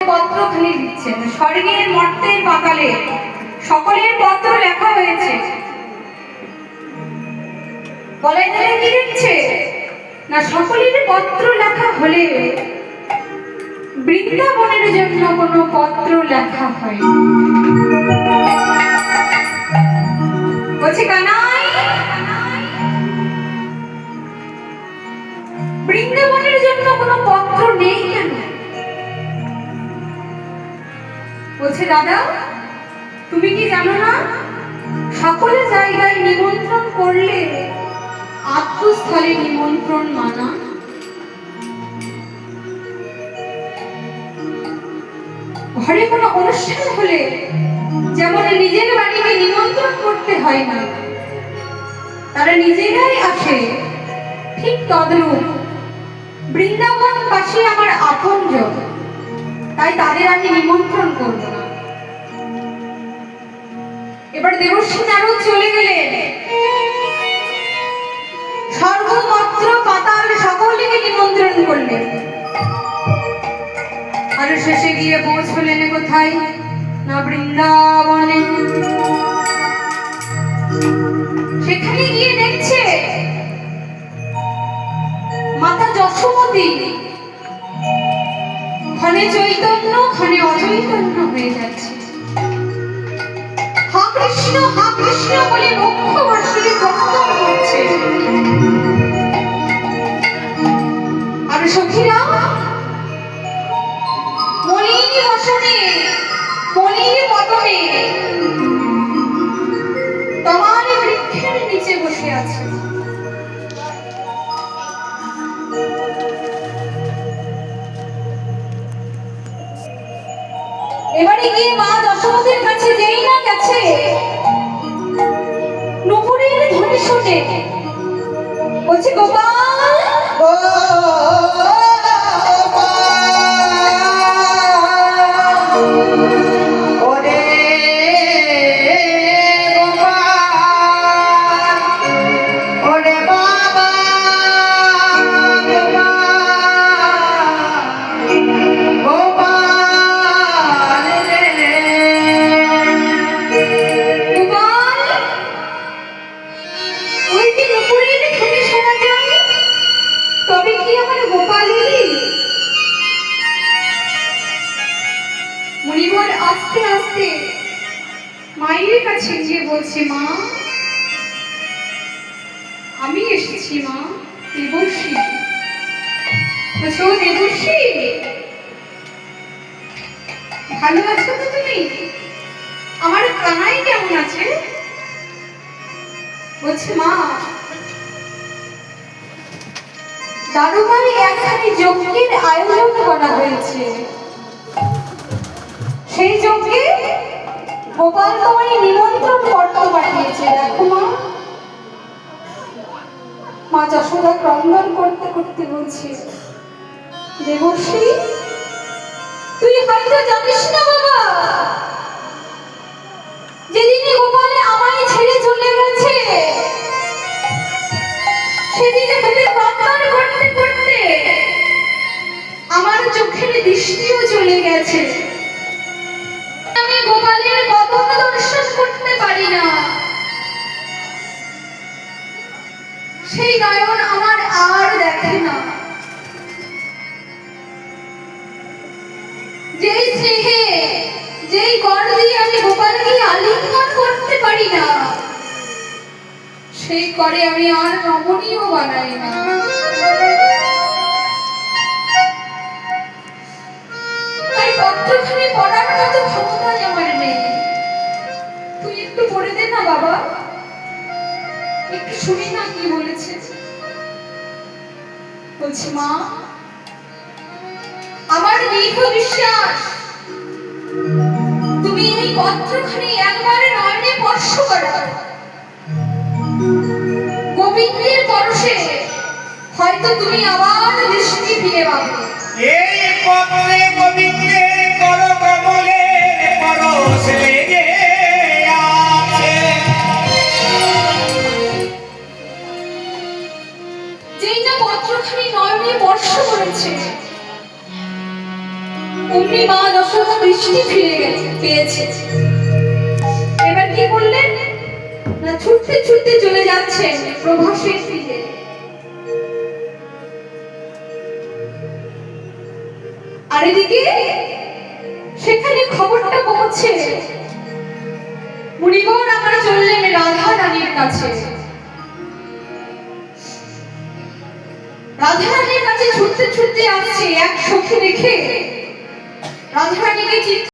পত্রখানি দিচ্ছেন। স্বর্গের মর্তের পাতালে সকলের পত্র লেখা হয়েছে। বলাই দিলে কি দেখছে না, সকলের পত্র লেখা হলে বৃন্দাবনের জন্য কোনো পত্র লেখা হয়। বলছে কানাই, বৃন্দাবনের জন্য কোনো পত্র নেই কেন? বলছে দাদা, তুমি কি জানো না, সকল জায়গায় নিমন্ত্রণ করলে আত্মস্থলে নিমন্ত্রণ মানা। ঘরে কোনো অনুষ্ঠান হলে যেমন নিজের বাড়িতে নিমন্ত্রণ করতে হয় না, তারা নিজেরাই আসে, ঠিক তদ্রূপ বৃন্দাবন পাশে আমার আপনজন, তাই তাদের আমি নিমন্ত্রণ করব না। এবার দেবর্ষী নারদ চলে গেলেন, সর্বমাত্র পাতাল সকলকে নিমন্ত্রণ করলেন। আর শেষে গিয়ে পৌঁছলেন কোথায় না, বৃন্দাবনে। সেখানে গিয়ে দেখছে মাতা যশোমতী ক্ষণে চৈতন্য ক্ষণে অচৈতন্য হয়ে যাচ্ছে। হা কৃষ্ণ বলে মুখ্য বাসুরে ক্রন্দন করছে। আর সখীরা মলিনী বসনে মলিনী পদমে তমাল বৃক্ষের নিচে বসে আছে। এবারে গিয়ে মা যশোমতীর কাছে যেই না গেছে, নুপুরের ধ্বনি শুনে বলছে গোপাল, মণিবর আস্তে আস্তে মায়ের কাছে গিয়ে বলছে, মা আমি এসেছি, মা দেবর্ষী। বলছে, ও দেবর্ষী, ভালো আছো তো তুমি? আমার কানাই কেমন আছে? বলছে, মা দারুবাড়ি একখানি যজ্ঞের আয়োজন করা হয়েছে, সেই যজ্ঞে গোপাল তোমায় নিমন্ত্রণ পত্র পাঠিয়েছে। দেখো মা। মা যশোদা ক্রন্দন করতে করতে বলছে, দেবর্ষী তুই হয়তো জানিস না বাবা, যেদিনে গোপালে আমায় ছেড়ে চলে গেছে, সেদিনে হতে ক্রন্দন করতে করতে আমার চোখের দৃষ্টিও চলে গেছে। আমি গোপালের বদন দর্শন করতে পারি না, সেই নয়ন আমার আর দেখে না। যেই স্নেহে যেই কর দিয়ে আমি গোপালকে আলিঙ্গন করতে পারি না, সেই করে আমি আর রমণীয় বানাই না। তাই পত্রখানি পড়ার মতো ক্ষমতা আমার নেই। তুই একটু পড়ে দে না বাবা, একটু শুনি না কি বলেছে। বলছি, মা আমার দীর্ঘ বিশ্বাস, তুমি এই পত্রখানি একবারে নয়নে স্পর্শ করো, গোবিন্দের পরশে হয়তো তুমি আবার দৃষ্টি ফিরে পাবে। এই পত্রে গোবিন্দের করকমলের পরশ লেগে আছে। যেই না পত্রখানি নয়নে স্পর্শ করেছে, অমনি মা যশোদা দৃষ্টি ফিরে গেছে পেয়েছে। এবার কি করলেন না ছুটতে ছুটতে চলে যাচ্ছেন প্রভাসের দিকে। আর এদিকে সেখানে খবরটা পৌঁছে মুনিবর আবার চললেন রাধা রানীর কাছে। রাধা রানীর কাছে ছুটতে ছুটতে আসছে এক সখী দেখে রাধা রানীকে